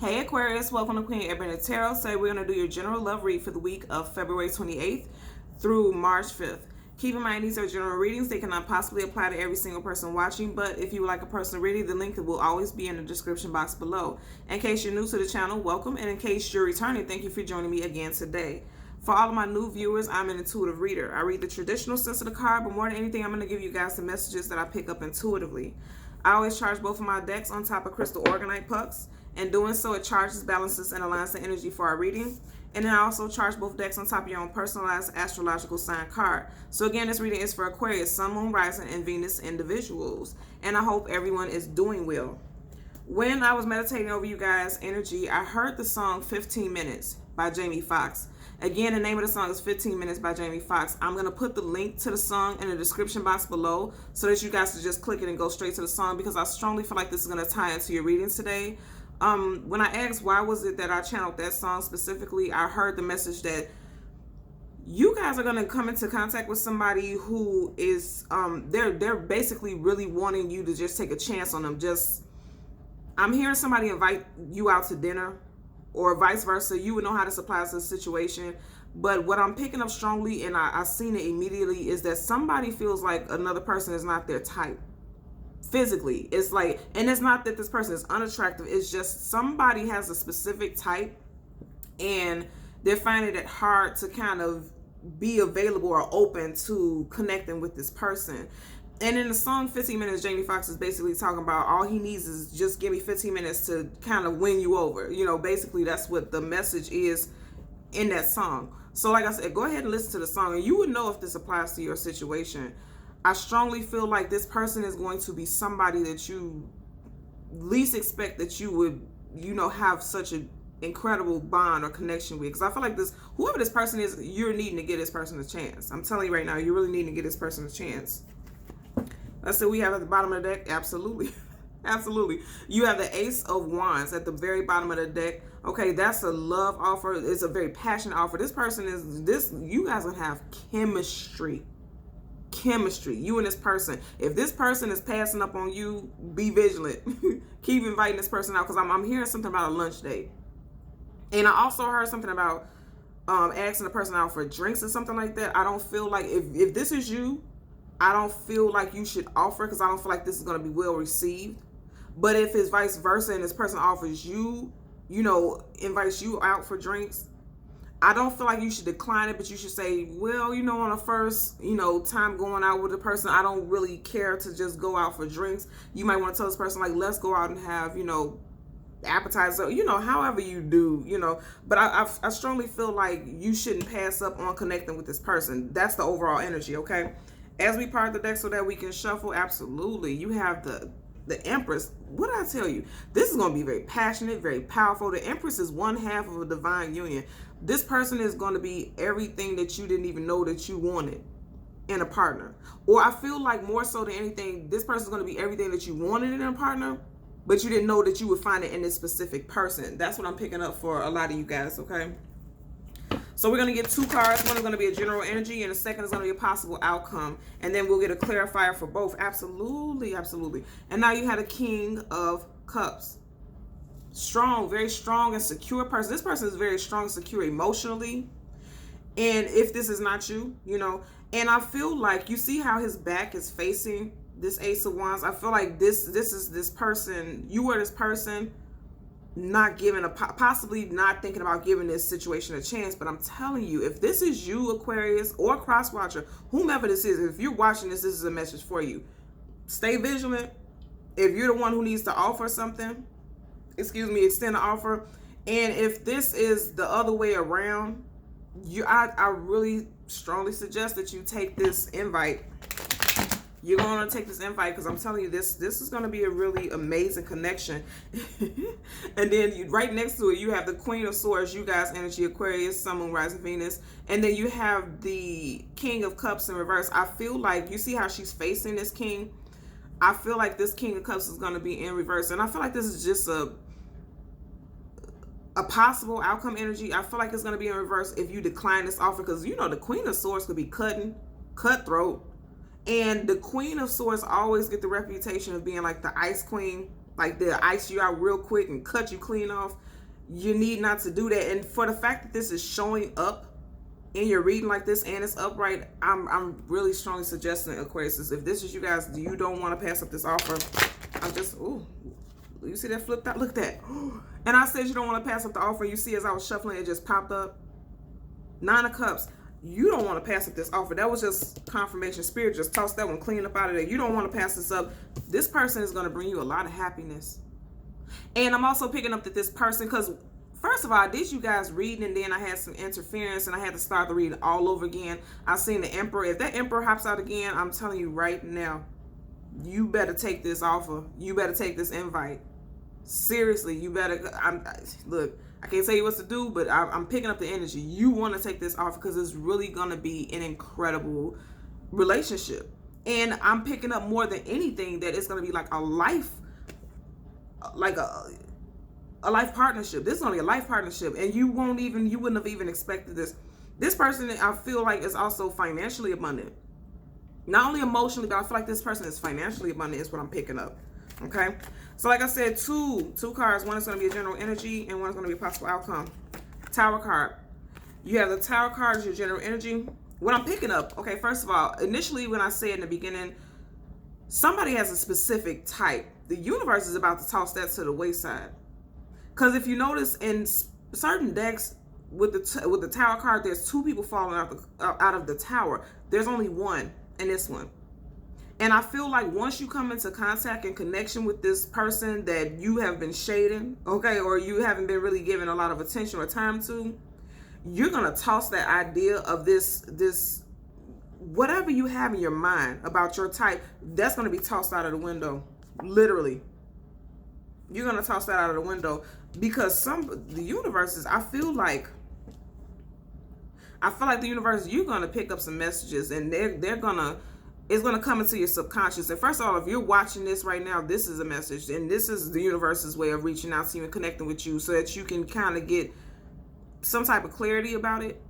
Hey Aquarius, welcome to Queen Ebony Tarot. Today we're going to do your general love read for the week of February 28th through March 5th. Keep in mind these are general readings. They cannot possibly apply to every single person watching, but if you would like a personal reading, the link will always be in the description box below. In case you're new to the channel, welcome, and in case you're returning, thank you for joining me again today. For all of my new viewers, I'm an intuitive reader. I read the traditional sense of the card, but more than anything, I'm going to give you guys the messages that I pick up intuitively. I always charge both of my decks on top of crystal organite pucks. And doing so, it charges, balances, and aligns the energy for our reading. And then I also charge both decks on top of your own personalized astrological sign card. So again, this reading is for Aquarius, Sun, Moon, Rising, and Venus individuals. And I hope everyone is doing well. When I was meditating over you guys' energy, I heard the song 15 Minutes by Jamie Foxx. Again, the name of the song is 15 Minutes by Jamie Foxx. I'm going to put the link to the song in the description box below so that you guys can just click it and go straight to the song, because I strongly feel like this is going to tie into your readings today. When I asked why was it that I channeled that song specifically, I heard the message that you guys are going to come into contact with somebody who is, they're basically really wanting you to just take a chance on them. I'm hearing somebody invite you out to dinner, or vice versa. You would know how to supply to the situation. But what I'm picking up strongly, and I seen it immediately, is that somebody feels like another person is not their type. Physically, it's like, and it's not that this person is unattractive, it's just somebody has a specific type and they're finding it hard to kind of be available or open to connecting with this person. And in the song 15 Minutes, Jamie Foxx is basically talking about all he needs is just give me 15 minutes to kind of win you over. You know, basically that's what the message is in that song. So like I said, go ahead and listen to the song and you would know if this applies to your situation. I strongly feel like this person is going to be somebody that you least expect that you would, you know, have such an incredible bond or connection with. Because I feel like whoever this person is, you're needing to give this person a chance. I'm telling you right now, you're really needing to give this person a chance. Let's see, we have at the bottom of the deck, absolutely. Absolutely. You have the Ace of Wands at the very bottom of the deck. Okay, that's a love offer. It's a very passionate offer. This person you guys will have chemistry. You and this person. If this person is passing up on you, be vigilant. Keep inviting this person out, because I'm hearing something about a lunch date. And I also heard something about asking the person out for drinks or something like that. I don't feel like, if this is you, I don't feel like you should offer, because I don't feel like this is going to be well received. But if it's vice versa and this person offers you, you know, invites you out for drinks, I don't feel like you should decline it, but you should say, well, you know, on a first, you know, time going out with a person, I don't really care to just go out for drinks. You might want to tell this person, like, let's go out and have, you know, appetizer, you know, however you do, you know. But I strongly feel like you shouldn't pass up on connecting with this person. That's the overall energy, okay? As we part the deck so that we can shuffle, absolutely. You have the Empress. What did I tell you? This is going to be very passionate, very powerful. The Empress is one half of a divine union. This person is going to be everything that you didn't even know that you wanted in a partner. Or I feel like more so than anything, this person is going to be everything that you wanted in a partner, but you didn't know that you would find it in this specific person. That's what I'm picking up for a lot of you guys, okay? So we're going to get two cards. One is going to be a general energy, and the second is going to be a possible outcome. And then we'll get a clarifier for both. Absolutely, absolutely. And now you had a King of Cups. Strong, very strong and secure person. This person is very strong and secure emotionally. And if this is not you, you know, and I feel like you see how his back is facing this Ace of Wands. I feel like this is this person, you are this person not giving possibly not thinking about giving this situation a chance. But I'm telling you, if this is you, Aquarius, or cross watcher, whomever this is, if you're watching this is a message for you. Stay vigilant. If you're the one who needs to offer something, extend an offer. And if this is the other way around, I really strongly suggest that you take this invite. You're going to take this invite, because I'm telling you, this is going to be a really amazing connection. And then right next to it, you have the Queen of Swords, you guys, energy, Aquarius, Sun, Moon, Rising, Venus. And then you have the King of Cups in reverse. I feel like, you see how she's facing this king? I feel like this King of Cups is going to be in reverse. And I feel like this is just a possible outcome energy. I feel like it's going to be in reverse if you decline this offer, because, you know, the Queen of Swords could be cutthroat. And the Queen of Swords always get the reputation of being like the ice queen. like they'll ice you out real quick and cut you clean off. You need not to do that. And for the fact that this is showing up in your reading like this and it's upright, I'm really strongly suggesting, Aquarius, if this is you guys, you don't want to pass up this offer. I'm just, ooh, you see that flipped out? Look at that. And I said you don't want to pass up the offer. You see, as I was shuffling, it just popped up. 9 of Cups. You don't want to pass up this offer. That was just confirmation. Spirit just tossed that one clean up out of there. You don't want to pass this up. This person is going to bring you a lot of happiness. And I'm also picking up that this person, because first of all, I did you guys reading, and then I had some interference, and I had to start the reading all over again. I seen the Emperor. If that Emperor hops out again, I'm telling you right now, you better take this offer. You better take this invite. Seriously, you better. Look, I can't tell you what to do, but I'm picking up the energy. You want to take this offer because it's really going to be an incredible relationship. And I'm picking up more than anything that it's going to be like a life, like a life partnership. This is going to be a life partnership, and you wouldn't have even expected this. This person, I feel like, is also financially abundant. Not only emotionally, but I feel like this person is financially abundant is what I'm picking up. Okay? So like I said, two cards. One is going to be a general energy, and one is going to be a possible outcome. Tower card. You have the Tower card as your general energy. What I'm picking up, okay, first of all, initially when I said in the beginning, somebody has a specific type. The universe is about to toss that to the wayside. Because if you notice in certain decks with the Tower card, there's 2 people falling out of the Tower. There's only one in this one. And I feel like once you come into contact and connection with this person that you have been shading, okay, or you haven't been really giving a lot of attention or time to, you're going to toss that idea of this whatever you have in your mind about your type, that's going to be tossed out of the window. Literally. You're going to toss that out of the window because the universe is, I feel like the universe, you're going to pick up some messages, and it's going to come into your subconscious. And first of all, if you're watching this right now, this is a message, and this is the universe's way of reaching out to you and connecting with you so that you can kind of get some type of clarity about it,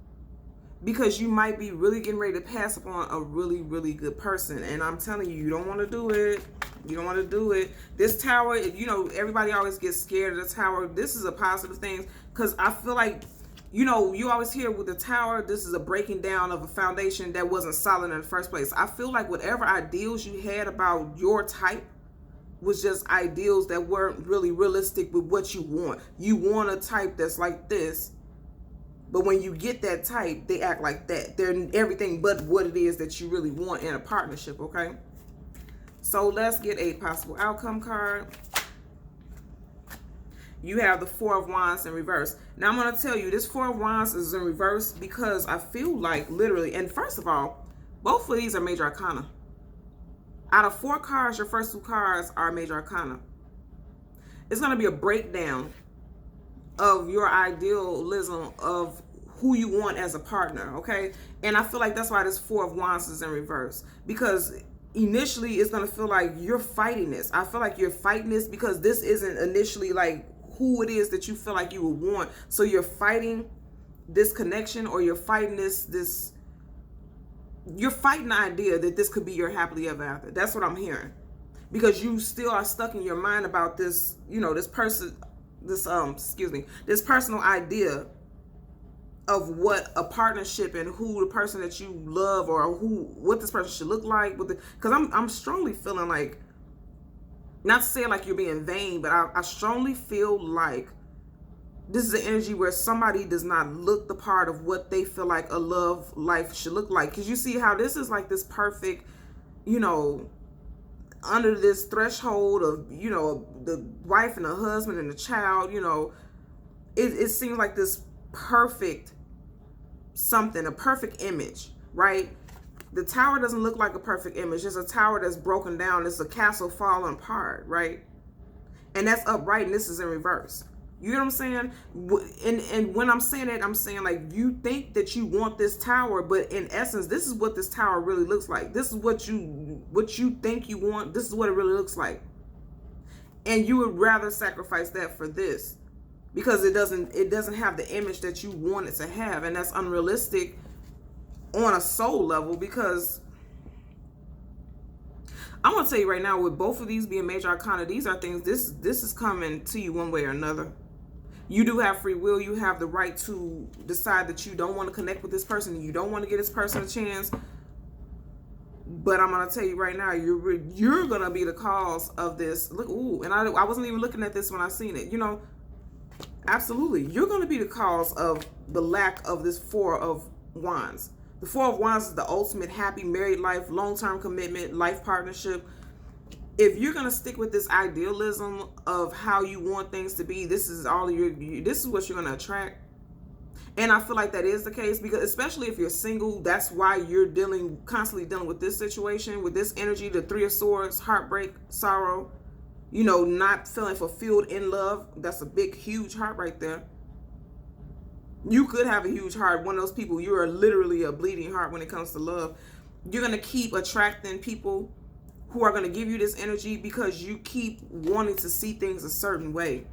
because you might be really getting ready to pass upon a really, really good person. And I'm telling you, you don't want to do it. You don't want to do it. This Tower, you know, everybody always gets scared of the Tower. This is a positive thing, because I feel like, you know, you always hear with the Tower, this is a breaking down of a foundation that wasn't solid in the first place. I feel like whatever ideals you had about your type was just ideals that weren't really realistic with what you want. You want a type that's like this, but when you get that type, they act like that. They're everything but what it is that you really want in a partnership, okay? So let's get a possible outcome card. You have the 4 of Wands in reverse. Now I'm going to tell you, this 4 of Wands is in reverse because I feel like literally, and first of all, both of these are major arcana. Out of 4 cards, your first 2 cards are major arcana. It's going to be a breakdown of your idealism of who you want as a partner, okay? And I feel like that's why this 4 of Wands is in reverse, because initially it's going to feel like you're fighting this. I feel like you're fighting this because this isn't initially like who it is that you feel like you would want. So you're fighting this connection, or you're fighting you're fighting the idea that this could be your happily ever after. That's what I'm hearing, because you still are stuck in your mind about this, you know, this personal idea of what a partnership and who the person that you love, or what this person should look like. Because I'm strongly feeling like, not to say like you're being vain, but I strongly feel like this is an energy where somebody does not look the part of what they feel like a love life should look like. Because you see how this is like this perfect, you know, under this threshold of, you know, the wife and the husband and the child, you know, it seems like this perfect something, a perfect image, right? The Tower doesn't look like a perfect image. It's a tower that's broken down. It's a castle falling apart, right? And that's upright, and this is in reverse. You know what I'm saying? And when I'm saying that, I'm saying like, you think that you want this tower, but in essence, this is what this tower really looks like. This is what you think you want. This is what it really looks like. And you would rather sacrifice that for this, because it doesn't have the image that you want it to have, and that's unrealistic on a soul level. Because I'm gonna tell you right now, with both of these being major arcana, these are things, this is coming to you one way or another. You do have free will. You have the right to decide that you don't want to connect with this person, you don't want to give this person a chance. But I'm gonna tell you right now, you're gonna be the cause of this. Look, ooh, and I wasn't even looking at this when I seen it. You know, absolutely, you're gonna be the cause of the lack of this Four of Wands. The Four of Wands is the ultimate happy married life, long-term commitment, life partnership. If you're gonna stick with this idealism of how you want things to be, this is all this is what you're gonna attract. And I feel like that is the case, because especially if you're single, that's why you're constantly dealing with this situation, with this energy, the Three of Swords, heartbreak, sorrow, you know, not feeling fulfilled in love. That's a big, huge heart right there. You could have a huge heart. One of those people, you are literally a bleeding heart when it comes to love. You're going to keep attracting people who are going to give you this energy because you keep wanting to see things a certain way.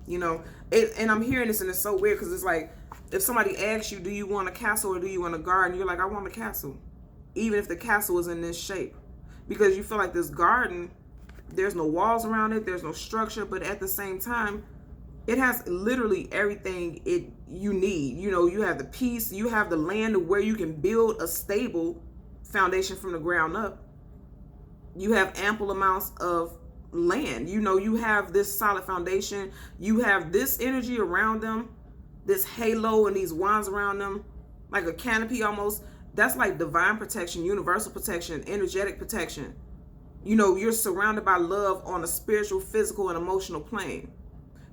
You know, and I'm hearing this and it's so weird because it's like, if somebody asks you, do you want a castle or do you want a garden? You're like, I want a castle. Even if the castle is in this shape. Because you feel like this garden, there's no walls around it, there's no structure, but at the same time, it has literally everything you need. You know, you have the peace, you have the land where you can build a stable foundation from the ground up. You have ample amounts of land. You know, you have this solid foundation. You have this energy around them, this halo and these wands around them, like a canopy almost. That's like divine protection, universal protection, energetic protection. You know, you're surrounded by love on a spiritual, physical, and emotional plane.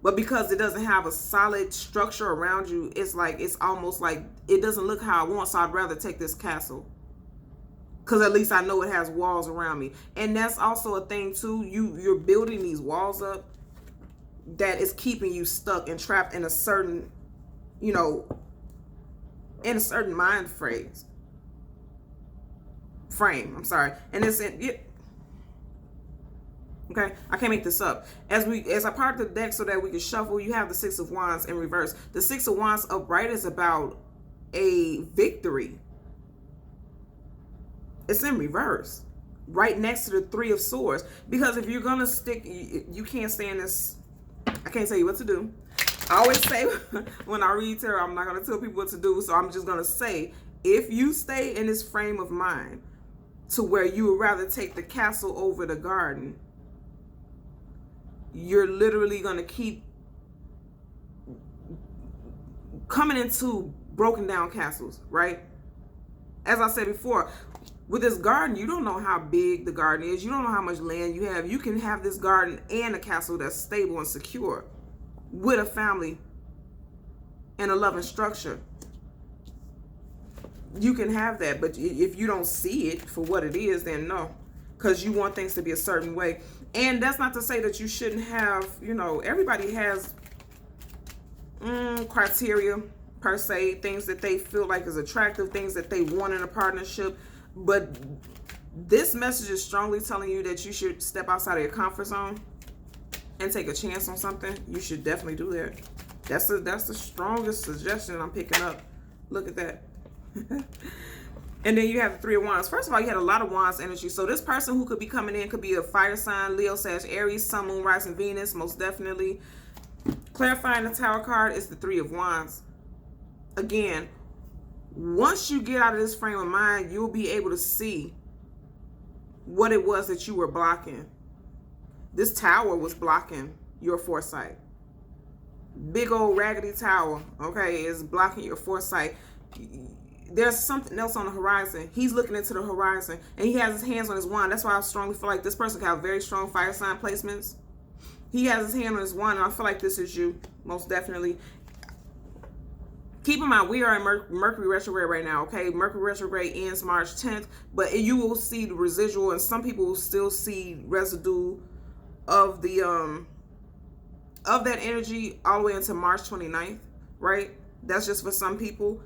But because it doesn't have a solid structure around you, it's almost like it doesn't look how I want, so I'd rather take this castle. Because at least I know it has walls around me. And that's also a thing too. You're building these walls up that is keeping you stuck and trapped in a certain, you know, in a certain mind frame. I'm sorry. And it's okay, I can't make this up. As I part the deck so that we can shuffle, you have the Six of Wands in reverse. The Six of Wands upright is about a victory. It's in reverse, right next to the Three of Swords. Because if you're gonna stick, you can't stay in this. I can't tell you what to do. I always say when I read tarot, I'm not gonna tell people what to do. So I'm just gonna say, if you stay in this frame of mind to where you would rather take the castle over the garden, you're literally going to keep coming into broken down castles, right? As I said before, with this garden, you don't know how big the garden is. You don't know how much land you have. You can have this garden and a castle that's stable and secure with a family and a loving structure. You can have that, but if you don't see it for what it is, then no. Because you want things to be a certain way. And that's not to say that you shouldn't have, you know, everybody has criteria per se, things that they feel like is attractive, things that they want in a partnership. But this message is strongly telling you that you should step outside of your comfort zone and take a chance on something. You should definitely do that. That's the strongest suggestion I'm picking up. Look at that. And then you have the Three of Wands. First of all, you had a lot of Wands energy. So this person who could be coming in could be a fire sign, Leo, Sag, Aries, Sun, Moon, Rising, Venus, most definitely. Clarifying the Tower card is the Three of Wands. Again, once you get out of this frame of mind, you'll be able to see what it was that you were blocking. This tower was blocking your foresight. Big old raggedy tower, okay, is blocking your foresight. There's something else on the horizon. He's looking into the horizon and he has his hands on his wand. That's why I strongly feel like this person can have very strong fire sign placements. He has his hand on his wand and I feel like this is you, most definitely. Keep in mind, we are in Mercury retrograde right now, okay? Mercury retrograde ends March 10th, but you will see the residual and some people will still see residue of the of that energy all the way into March 29th, right? That's just for some people.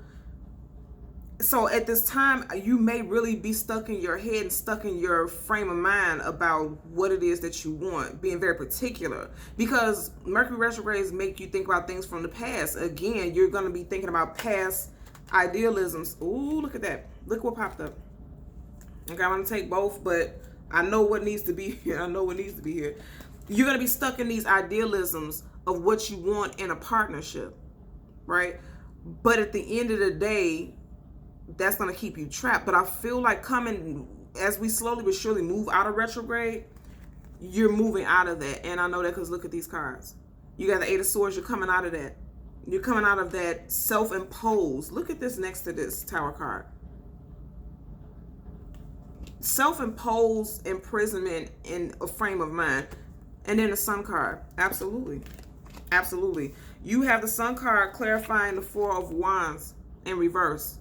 So at this time, you may really be stuck in your head and stuck in your frame of mind about what it is that you want, being very particular. Because Mercury retrogrades make you think about things from the past. Again, you're going to be thinking about past idealisms. Ooh, look at that. Look what popped up. Okay, I'm going to take both, but I know what needs to be here. I know what needs to be here. You're going to be stuck in these idealisms of what you want in a partnership, right? But at the end of the day, that's going to keep you trapped. But I feel like coming, as we slowly but surely move out of retrograde, you're moving out of that. And I know that because look at these cards. You got the Eight of Swords. You're coming out of that. You're coming out of that self-imposed. Look at this next to this Tower card. Self-imposed imprisonment in a frame of mind. And then the Sun card. Absolutely. Absolutely. You have the Sun card clarifying the Four of Wands in reverse.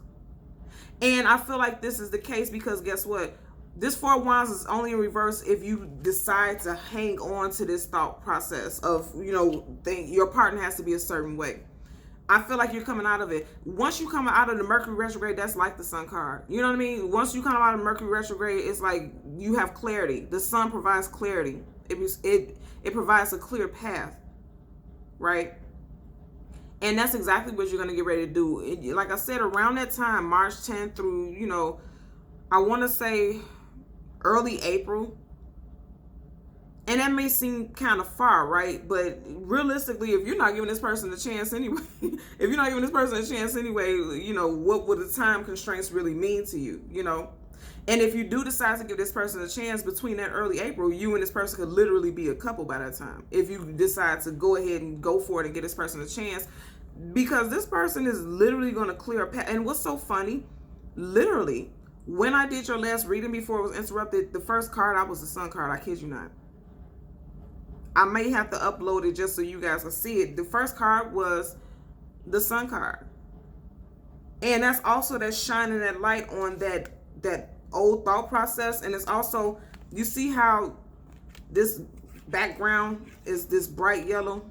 And I feel like this is the case because guess what? This Four of Wands is only in reverse if you decide to hang on to this thought process of, your partner has to be a certain way. I feel like you're coming out of it. Once you come out of the Mercury retrograde, that's like the Sun card. You know what I mean? Once you come out of Mercury retrograde, it's like you have clarity. The Sun provides clarity. It provides a clear path, right? And that's exactly what you're going to get ready to do. Like I said, around that time, March 10th through, I want to say early April. And that may seem kind of far, right? But realistically, if you're not giving this person a chance anyway, what would the time constraints really mean to you, And if you do decide to give this person a chance between that early April, you and this person could literally be a couple by that time. If you decide to go ahead and go for it and get this person a chance, because this person is literally going to clear a path. And what's so funny, literally, when I did your last reading before it was interrupted, the first card, I was the Sun card. I kid you not. I may have to upload it just so you guys can see it. The first card was the Sun card. And that's also that shining that light on that old thought process. And it's also, you see how this background is this bright yellow?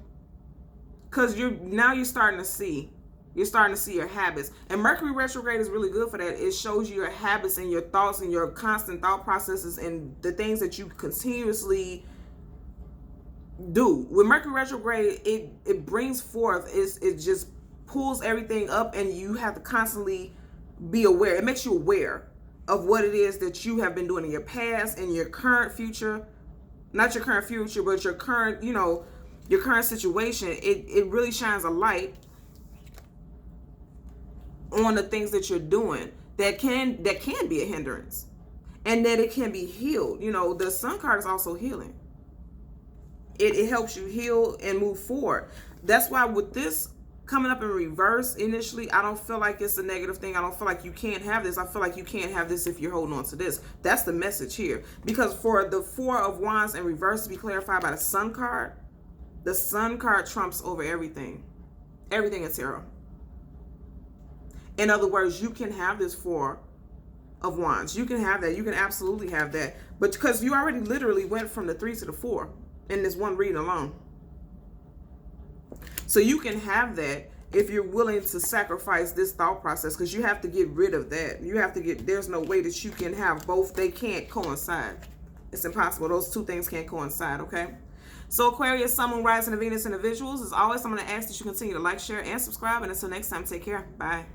Because you're starting to see your habits. And Mercury retrograde is really good for that. It shows you your habits and your thoughts and your constant thought processes and the things that you continuously do. With Mercury retrograde, it brings forth, it just pulls everything up, and you have to constantly be aware. It makes you aware of what it is that you have been doing in your past and your current future. Not your current future, but your current, your current situation. It really shines a light on the things that you're doing that can be a hindrance, and that it can be healed. The Sun card is also healing. It helps you heal and move forward. That's why with this coming up in reverse initially, I don't feel like it's a negative thing. I don't feel like you can't have this. I feel like you can't have this if you're holding on to this. That's the message here. Because for the Four of Wands in reverse to be clarified by the Sun card, the Sun card trumps over everything. Everything in tarot. In other words, you can have this Four of Wands. You can have that. You can absolutely have that. But because you already literally went from the 3 to the 4 in this one reading alone. So you can have that if you're willing to sacrifice this thought process, because you have to get rid of that. There's no way that you can have both. They can't coincide. It's impossible. Those two things can't coincide, okay? So Aquarius, Sun, Moon, Rising, and Venus individuals, as always, I'm going to ask that you continue to like, share, and subscribe. And until next time, take care. Bye.